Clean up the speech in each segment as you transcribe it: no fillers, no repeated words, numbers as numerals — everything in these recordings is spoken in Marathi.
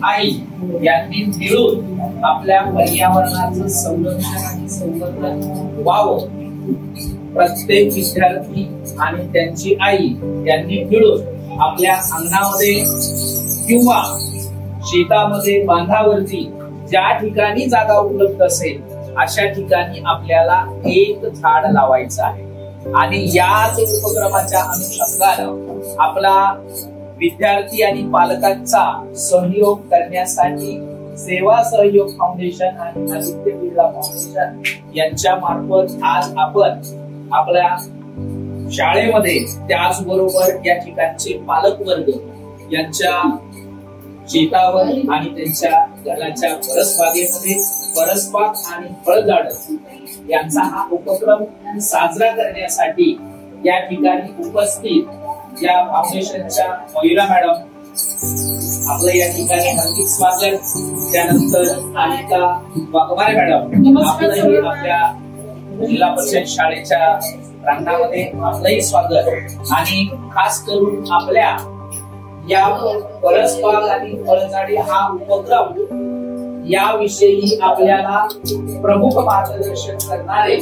आई यांनी मिळून आपल्या पर्यावरणाचं संरक्षण आणि संवर्धन व्हावं. प्रत्येक विद्यार्थी आणि त्यांची आई यांनी मिळून आपल्या अंगणामध्ये किंवा शेतामध्ये बांधावरती ज्या ठिकाणी जागा उपलब्ध असेल अशा ठिकाणी आपल्याला एक झाड लावायचं आहे. आणि याच उपक्रमाच्या अनुषंगानं आपला विद्यार्थी आणि पालकांचा सहयोग करण्यासाठी सेवा सहयोग फाउंडेशन आणि आदित्य बिर्ला फाउंडेशन यांच्या मार्फत आज आपण आपल्या शाळेमध्ये त्याचबरोबर या ठिकाणचे पालकवर्ग यांच्या शेतावर आणि त्यांच्या घराच्या परसबागेमध्ये परसबाग आणि फळझाड यांचा हा उपक्रम साजरा करण्यासाठी या ठिकाणी उपस्थित या फाउंडेशनच्या मयुरा मॅडम आपलं या ठिकाणी हार्दिक स्वागत. त्यानंतर अनिता वाघमारे मॅडम आपलंही आपल्या जिल्हा परिषद शाळेच्या प्रांगणामध्ये आपलंही स्वागत. आणि खास करून आपल्या या परसबाग आणि फळझाडे हा उपक्रम याविषयी आपल्याला प्रमुख मार्गदर्शन करणारे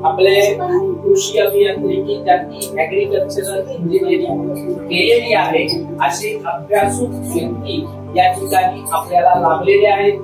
आपले कृषी अभियांत्रिकी ज्यांनी ऍग्रिकल्चरल इंजिनिअरिंग केलेली आहे असे अभ्यासू व्यक्ती या ठिकाणी आपल्याला लाभलेले आहेत.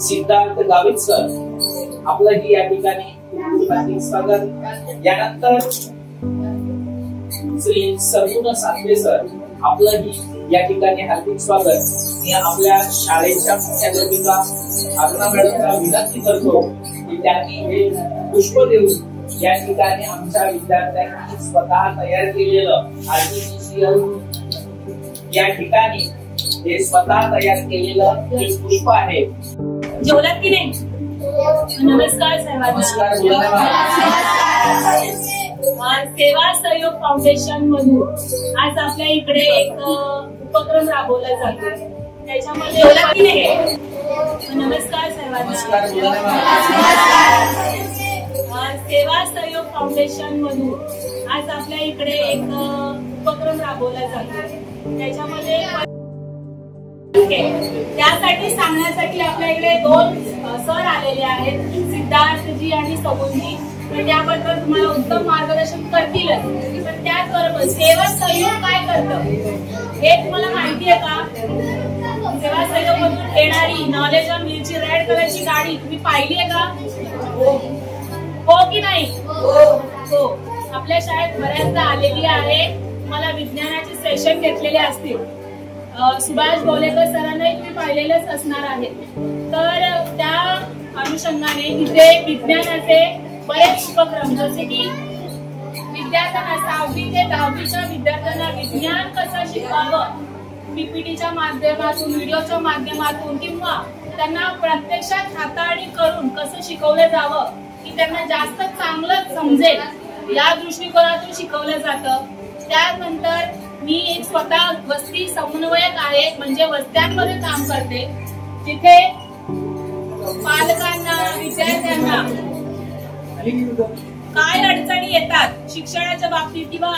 सिद्धार्थ गावित सर आपलंही या ठिकाणी स्वागत. यानंतर श्री सरगुण साखरे सर आपलंही या ठिकाणी हार्दिक स्वागत. मी आपल्या शाळेच्या मुख्याध्यापिका अरुणा मॅडमला विनंती करतो की त्यांनी हे पुष्प देऊन या ठिकाणी आमच्या विद्यार्थ्यांनी स्वतः तयार केलेलं आर्टिफिशियल या ठिकाणी हे स्वतः तयार केलेलं हे पुष्प आहे. जेवलात की नाही? नमस्कार सर्वांना. सेवा सहयोग फाउंडेशन मधून आज आपल्या इकडे एक उपक्रम राबवला जातो. त्याच्यामध्ये नमस्कार सर्वांना. सेवा सहयोग फाउंडेशन मधून आज आपल्या इकडे एक उपक्रम राबवला जातो. त्याच्यामध्ये त्यासाठी सांगण्यासाठी आपल्या इकडे दोन सर आलेले आहेत, सिद्धार्थजी आणि सगुणजी. त्याबद्दल तुम्हाला उत्तम मार्गदर्शन करतीलच. पण त्याचबरोबर सेवा सहयोग काय करतं हे तुम्हाला माहिती आहे का? सेवा सहयोग मधून येणारी नॉलेज ऑन व्हीलची रेड कलरची गाडी तुम्ही पाहिली आहे का? हो की नाही? हो. आपल्या शाळेत बऱ्याचदा आलेली आहे. मला विज्ञानाचे सेशन घेतलेले असतील. सुभाष गोलेकर सरांनाही तुम्ही पाहिलेलेच असणार आहे. तर त्या अनुषंगाने इथे विज्ञानाचे बरेच उपक्रम जसे की विद्यार्थ्यांना 6वी ते 10वीच्या विद्यार्थ्यांना विज्ञान कसं शिकवावं पीपीटीच्या माध्यमातून, व्हिडिओच्या माध्यमातून किंवा त्यांना प्रत्यक्षात हाताळणी करून कसं शिकवलं जावं की त्यांना जास्त चांगलं समजेल या दृष्टिकोनातून शिकवलं जातं. त्यानंतर मी एक स्वतः वस्ती समन्वयक आहे, म्हणजे वस्त्यांमध्ये काम करते जिथे पालकांना विद्यार्थ्यांना काय अडचणी येतात शिक्षणाच्या बाबतीत किंवा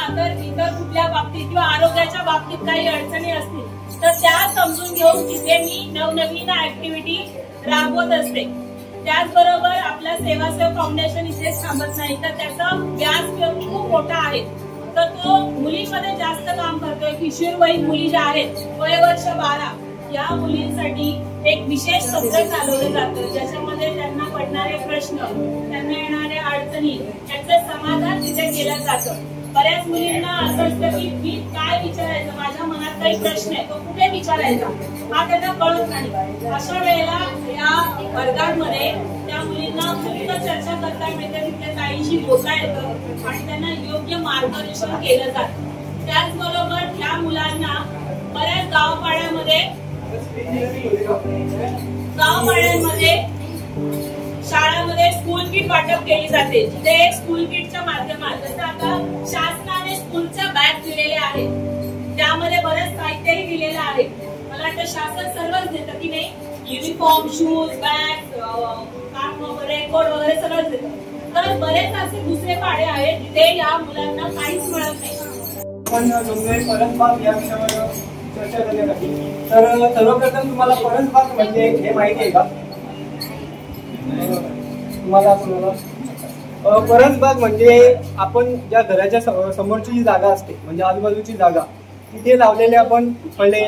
इतर कुठल्या बाबतीत किंवा आरोग्याच्या बाबतीत काही अडचणी असतील तर त्या समजून घेऊन तिथे मी नवनवीन ऍक्टिव्हिटी राबवत असते. त्याचबरोबर आपला सेवा सहयोग फाउंडेशन इथेच थांबत नाही तर त्याचा व्यास खूप मोठा आहे. तर तो मुलींमध्ये जास्त काम करतोय. किशोरवयीन मुली ज्या आहेत वयवर्ष 12 या मुलींसाठी एक विशेष सत्र चालवलं जातं ज्याच्यामध्ये त्यांना पडणारे प्रश्न, त्यांना येणाऱ्या अडचणी याचं समाधान तिथे केलं जातं. बऱ्याच मुलींना असं असतं की मी काय विचारायचं, माझ्या मनात काही प्रश्न आहे तो कुठे विचारायचा हा त्यांना कळत नाही. अशा वेळेला या वर्गांमध्ये त्या मुलींना मुक्त चर्चा करता मिळते, तिथल्या ताईंशी बोलता येतं आणि त्यांना योग्य मार्गदर्शन केलं जातं. त्याचबरोबर या मुलांना बऱ्याच गावपाड्यामध्ये शाळांमध्ये स्कूल किट वाटप केली जाते. जिथे स्कूल किटच्या माध्यमात जसं आता शासनाने स्कूलच्या बॅग दिलेल्या आहेत त्यामध्ये बरंच साहित्यही दिलेलं आहे. मला वाटतं शासन सर्वच देतं की नाही, युनिफॉर्म, शूज, बॅग, रेनकोट वगैरे सगळंच देतं. तर बरेच असे दुसरे पाडे आहेत जिथे या मुलांना काहीच मिळत नाही. परसबाग या विषयावर चर्चा करण्यासाठी. तर सर्वप्रथम तुम्हाला परसबाग म्हणजे हे माहिती आहे का? तुम्हाला परसबाग म्हणजे आपण ज्या घराच्या समोरची जी जागा असते म्हणजे आजूबाजूची जागा तिथे लावलेले आपण फळे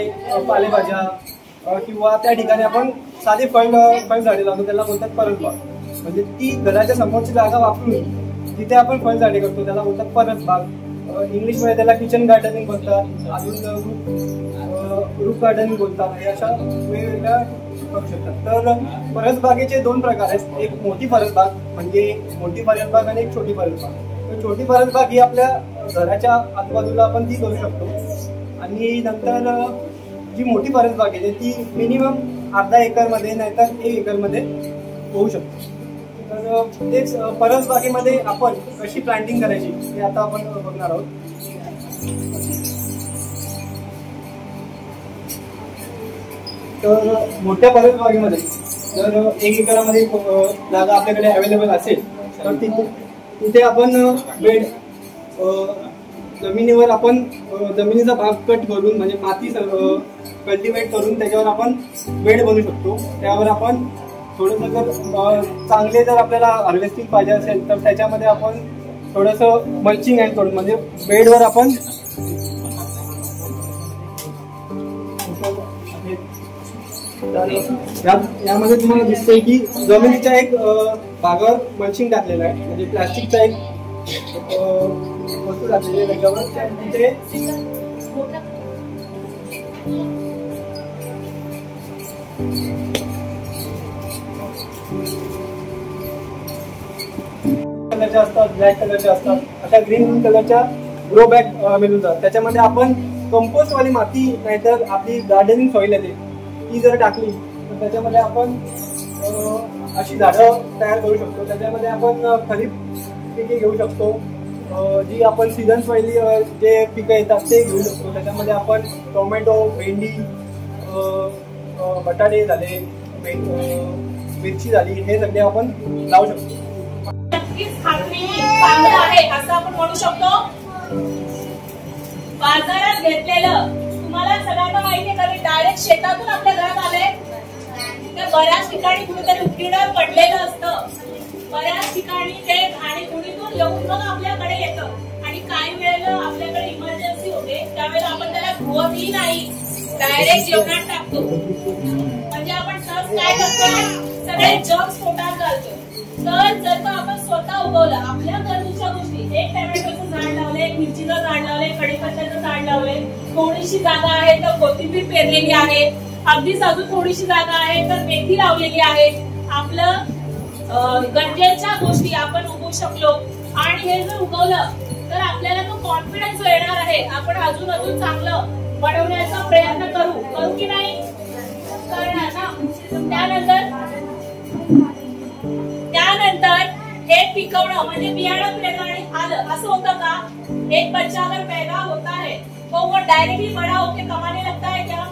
पालेभाज्या किंवा त्या ठिकाणी आपण साधे फळ झाडे लावतो त्याला बोलतात परसबाग. म्हणजे ती घराच्या समोरची जागा वापरून जिथे आपण फळ झाडे करतो त्याला बोलतात परसबाग. इंग्लिशमध्ये त्याला किचन गार्डनिंग बोलतात, अजून रूफ गार्डनिंग बोलतात. हे अशा वेगवेगळ्या करू शकतात. तर परसबागेचे 2 प्रकार आहेत. एक मोठी परसबाग म्हणजे मोठी परसबाग आणि एक छोटी परसबाग. तर छोटी परसबाग ही आपल्या घराच्या आजूबाजूला आपण ती करू शकतो. आणि नंतर जी मोठी परसबाग आहे ती मिनिमम अर्धा एकरमध्ये नाहीतर 1 एकरमध्ये होऊ शकतो. तर तेच परसबागेमध्ये आपण कशी प्लांटिंग करायची हे आता आपण बघणार आहोत. तर मोठ्या परसबागेमध्ये जर 1 एकरामध्ये जागा आपल्याकडे अवेलेबल असेल तर तिथे आपण बेड जमिनीवर आपण जमिनीचा भाग कट करून म्हणजे माती कल्टिवेट करून त्याच्यावर आपण बेड बनवू शकतो. त्यावर आपण थोडंसं जर चांगले जर आपल्याला हार्वेस्टिंग पाहिजे असेल तर त्याच्यामध्ये आपण थोडंसं मल्चिंग ॲड करून म्हणजे बेडवर आपण यामध्ये तुम्हाला दिसतंय की जमिनीच्या एक भागावर मल्चिंग टाकलेलं आहे म्हणजे प्लास्टिकचा एक वस्तू टाकलेली आहे त्याच्यावर. तिथे कलरच्या असतात, ब्लॅक कलरच्या असतात, अशा ग्रीन कलरच्या ग्रो बॅग मिळून जातात. त्याच्यामध्ये आपण कंपोस्ट वाली माती नाहीतर आपली गार्डनिंग सॉइल आहे ती जर टाकली तर त्याच्यामध्ये आपण अशी झाडं तयार करू शकतो. त्याच्यामध्ये आपण खरीप पिके घेऊ शकतो, जी आपण सीझन्स पहिली जे पिकं येतात ते घेऊ शकतो. त्याच्यामध्ये आपण टोमॅटो, भेंडी, बटाटे झाले, मिरची झाली, हे सगळे आपण लावू शकतो. नक्कीच खात्री चांगलं आहे असं आपण म्हणू शकतो. बाजारात घेतलेलं तुम्हाला सगळ्यांना माहिती आहे का डायरेक्ट शेतातून आपल्या घरात आले तर बऱ्याच ठिकाणी कुठेतरी उकिरड्यावर पडलेलं असतं. बऱ्याच ठिकाणी ते घाणी धुळीतून येऊन मग आपल्याकडे येतं आणि काही वेळेला आपल्याकडे इमर्जन्सी होते त्यावेळेला आपण त्याला धुवतही नाही, डायरेक्ट जेवणात टाकतो. म्हणजे आपण सहज काय करतो, सगळे जग्स पोटात घालतो. तर जर का आपण स्वतः उगवलं आपल्या गरजेच्या गोष्टी, एक टोमॅटोचं झाड लावले, एक मिरचीचं झाड लावले, कढीपत्त्याचं झाड लावले, थोडीशी जागा आहे तर कोथिंबीर पेरलेली आहे, अगदीच अजून थोडीशी जागा आहे तर मेथी लावलेली आहे, आपलं गरजेच्या गोष्टी आपण उगवू शकलो. आणि हे जर उगवलं तर आपल्याला तो कॉन्फिडन्स येणार आहे, आपण अजून चांगलं बनवण्याचा प्रयत्न करू की नाही करणार ना. त्यानंतर हे पिकवणं म्हणजे बियाणं पेरणं आणि आलं असं होतं का. एक बच्चा अगर पैदा होता है तो वो डायरेक्टली बड़ा होके कमाने लगता है क्या?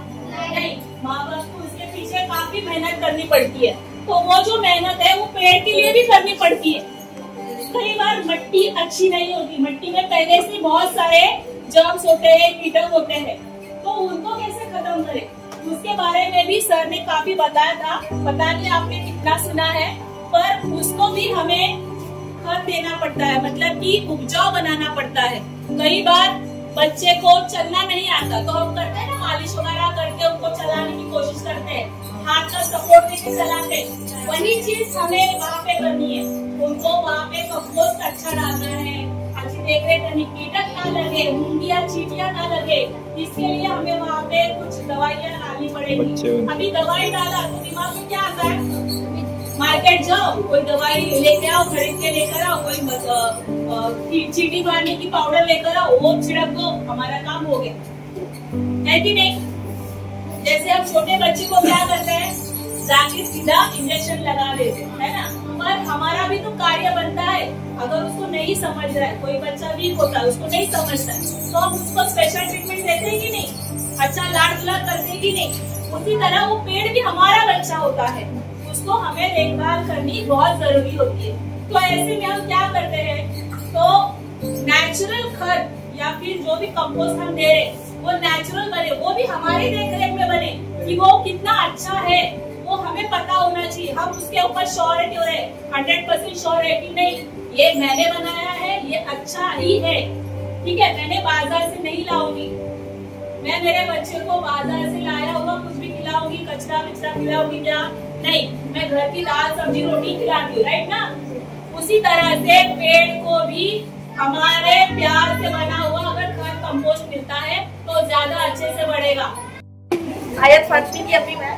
नहीं, माँ बाप को उसके पीछे काफी मेहनत करनी पड़ती है. तो वो जो मेहनत है वो पेड़ के लिए भी करनी पड़ती है. कई बार मिट्टी अच्छी नहीं होती, मिट्टी में पहले से बहुत सारे जर्म्स होते हैं, कीटक होते हैं, तो उनको कैसे खत्म करें उसके बारे में भी सर ने काफी बताया था. पता नहीं आपने कितना सुना है, पर उसको भी हमें खत देना पड़ता है, मतलब कि उपजाऊ बनाना पड़ता है. कई बार बच्चे को चलना नहीं आता तो हम करते हैं ना मालिश वगैरह करके उनको चलाने की कोशिश करते हैं, हाथ का सपोर्ट देके चलाते. वही चीज हमें वहाँ पे करनी है. उनको वहाँ पे कंपोस्ट अच्छा डालना है, अच्छी देखरेख करनी, कीटक ना लगे, मुंगिया चींटियां ना लगे, इसके लिए हमें वहाँ पे कुछ दवाइयाँ डालनी पड़ेगी. अभी दवाई डाला तो दिमाग में क्या आता है, मार्केट जाओ, कोई दवाई लेके आओ, खरीद के लेकर आओ, कोई चींटी मारने की पाउडर लेकर आओ, वो छिड़क दो, हमारा काम हो गया. है कि नहीं? जैसे हम छोटे बच्चे को क्या करते हैं, जाके सीधा इंजेक्शन लगा देते है ना. पर हमारा भी तो कार्य बनता है. अगर उसको नहीं समझ रहा है, कोई बच्चा वीक होता है, उसको नहीं समझता है, तो हम उसको स्पेशल ट्रीटमेंट देते हैं कि नहीं, अच्छा लाड दुलार करते हैं कि नहीं. उसी तरह वो पेड़ भी हमारा बच्चा होता है, उसको हमें देखभाल करनी बहुत जरूरी होती है. तो ऐसे में हम क्या करते हैं, तो नेचुरल खाद या फिर जो भी कंपोस्ट हम दे रहे वो नेचुरल बने, वो भी हमारी देखरेख में बने कि वो कितना अच्छा है वो हमें पता होना चाहिए। हम उसके ऊपर श्योरिटी हो रहे 100% श्योर है कि नहीं ये मैंने बनाया है, ये अच्छा ही है, ठीक है। मैंने बाजार से नहीं लाऊंगी, मैं मेरे बच्चे को बाजार से लाया हुआ कुछ भी खिलाऊंगी, कचरा विचरा खिलाऊंगी क्या? नहीं, मैं घर की दाल सब्जी रोटी खिलाती हूँ, राइट ना। उसी तरह से पेड़ को भी हमारे प्यार से बना हुआ अगर खाद कंपोस्ट मिलता है तो ज्यादा अच्छे से बढ़ेगा। आयत फातमी की अभी मैं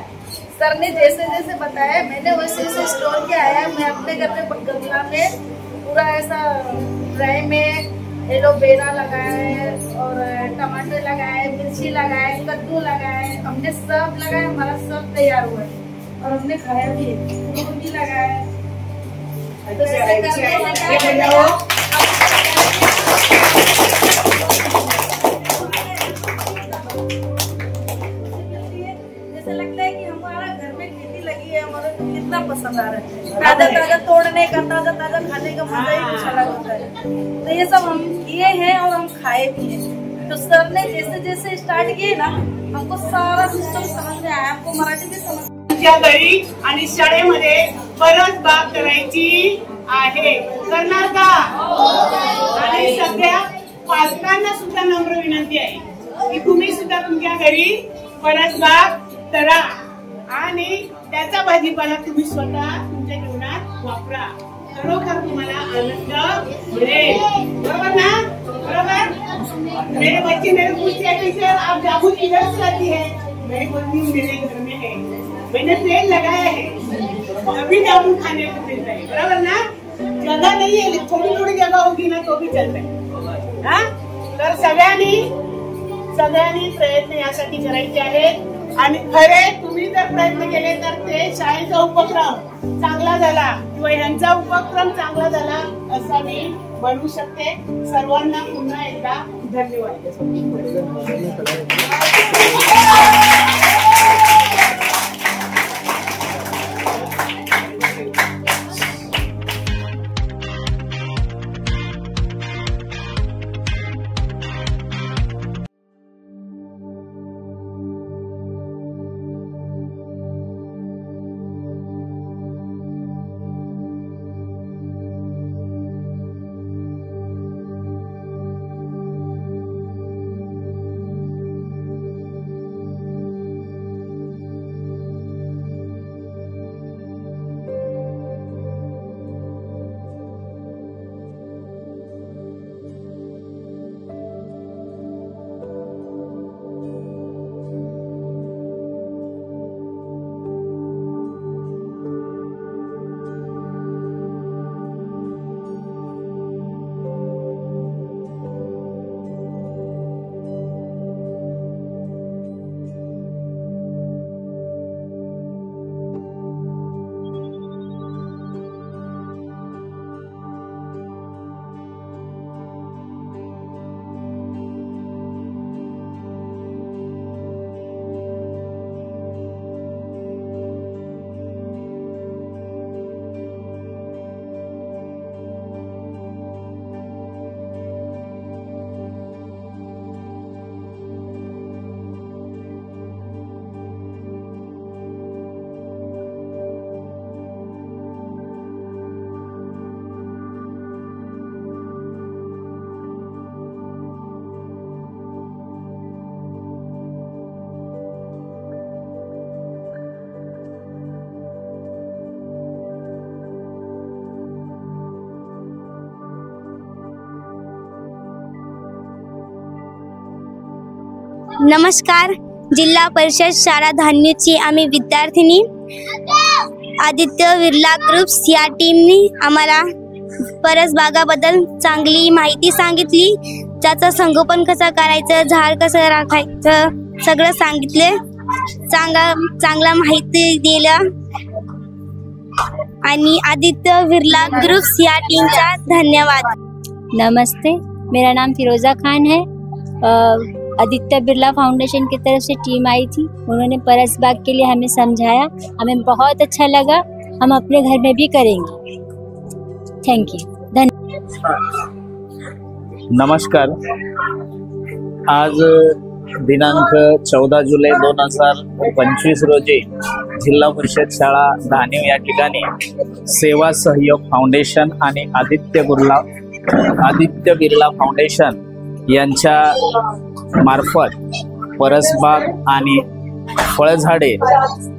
सर ने जैसे जैसे बताया मैंने वैसे वैसे स्टोर किया है। मैं अपने घर में गमला में पूरा ऐसा ड्राई में एलोवेरा लगाया है और टमाटर लगाया है, मिर्ची लगाया है, कद्दू लगाया है, हमने सब लगाया, हमारा सब तैयार हुआ है और हमने खाया भी है, फूल भी लगाया है। जैसे लगता है कि हमारा घर में खेती लगी है, हमारा कितना पसंद आ रहा है। ताजा ताजा तोड़ने का, ताजा ताजा खाने का मजा ही कुछ अलग होता है। तो ये सब हम किए हैं और हम खाए भी हैं। तो सर ने जैसे जैसे स्टार्ट किए ना हमको सारा सिस्टम समझ में आया। हमको मराठी भी समझ आमच्या घरी आणि शाळेमध्ये परत बाग करायची आहे, करणार का? आणि सगळ्या पालकांना सुद्धा नम्र विनंती आहे की तुम्ही सुद्धा तुमच्या घरी परत बाग करा आणि त्याचा भाजीपाला तुम्ही स्वतः तुमच्या जीवनात वापरा। खरोखर तुम्हाला आनंद मिळेल, बरोबर ना? बरोबर। मेरे बच्चे मेरे पूछते हैं टीचर आप जामुन किधर से लाती है? मैं बोलती हूँ मेरे घर में है, मैंने पेड़ लगाया है, अभी जामुन खाने को मिल रहा है, बराबर ना? जगह नहीं है, थोड़ी थोड़ी जगह होगी ना तो भी चलता है। हाँ, तर सगळ्यांनी प्रयत्न यासाठी करायचे आहेत आणि खरे तुम्ही जर प्रयत्न केले तर ते शाळेचा उपक्रम चांगला झाला किंवा यांचा उपक्रम चांगला झाला असं मी म्हणू शकते। सर्वांना पुन्हा एकदा धन्यवाद। नमस्कार, जिल्हा परिषद शाळा धान्यची आम्ही विद्यार्थिनी आदित्य बिर्ला ग्रुप्स या टीमनी आम्हाला परसबागाबद्दल चांगली माहिती सांगितली। त्याचं संगोपन कसं करायचं, झाड कसं राखायचं सगळं सांगितले। चांगला माहिती दिलं आणि आदित्य बिर्ला ग्रुप्स या टीमचा धन्यवाद। नमस्ते, मेरा नाम फिरोजा खान है। आदित्य बिरला फाउंडेशन की तरफ से टीम आई थी, उन्होंने परसबाग के लिए हमें समझाया, हमें बहुत अच्छा लगा। हम अपने घर में भी करेंगे। थैंक यू, धन्यवाद। नमस्कार, आज दिनांक 14 जुलै 2025 रोजी जिल्हा परिषद शाळा धानिव या ठिकाणी सेवा सहयोग फाउंडेशन आणि आदित्य बिर्ला फाउंडेशन यांच्या मार्फत परसबाग आणि फळझाडे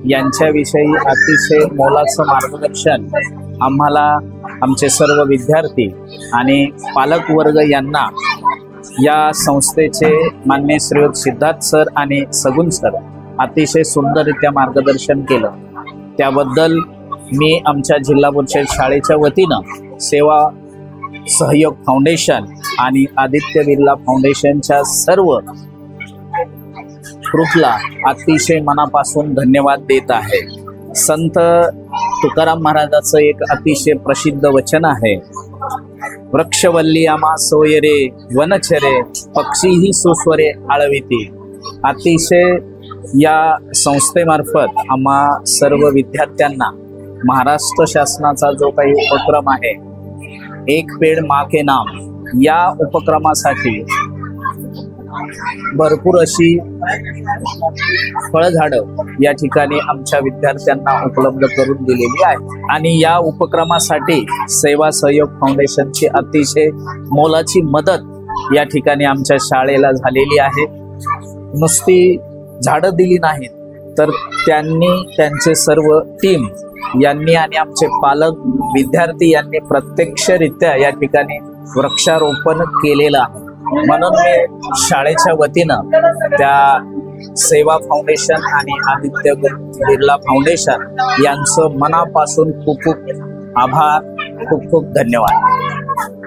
यांच्याविषयी अतिशय मोलाचं मार्गदर्शन आम्हाला आमचे सर्व विद्यार्थी आणि पालकवर्ग यांना या संस्थेचे माननीय श्रीयुत सिद्धार्थ सर आणि सगुण सर अतिशय सुंदररित्या मार्गदर्शन केलं। त्याबद्दल मी आमच्या जिल्हा परिषद शाळेच्या वतीनं सेवा सहयोग फाउंडेशन आणि आदित्य बिर्ला फाउंडेशनच्या सर्व ग्रुपला अतिशय मनापासून धन्यवाद देत आहे। संत तुकाराम महाराजाचं एक अतिशय प्रसिद्ध वचन आहे, वृक्षवल्ली आम्हा सोयरे वनचरे पक्षीही सुस्वरे आळविती। अतिशय या संस्थेमार्फत आम्हा सर्व विद्यार्थ्यांना महाराष्ट्र शासनाचा जो काही उपक्रम आहे एक पेड़ माँ के नाम या उपक्रमासाठी भरपूर अशी फळझाडं या ठिकाणी आमच्या विद्यार्थ्यांना उपलब्ध करून दिलेली आहे आणि या उपक्रमासाठी सेवा सहयोग फाउंडेशनची अतिशय मोलाची मदत या ठिकाणी आमच्या शाळेला झालेली आहे। नुसती झाडं दिली नाहीत तर त्यांनी त्यांचे सर्व टीम यांनी आणि आमचे पालक विद्यार्थी यांनी प्रत्यक्षरित्या या ठिकाणी वृक्षारोपण केलेलं आहे। म्हणून मी शाळेच्या वतीनं त्या सेवा फाउंडेशन आणि आदित्य बिर्ला फाउंडेशन यांचं मनापासून खूप खूप आभार, खूप खूप धन्यवाद।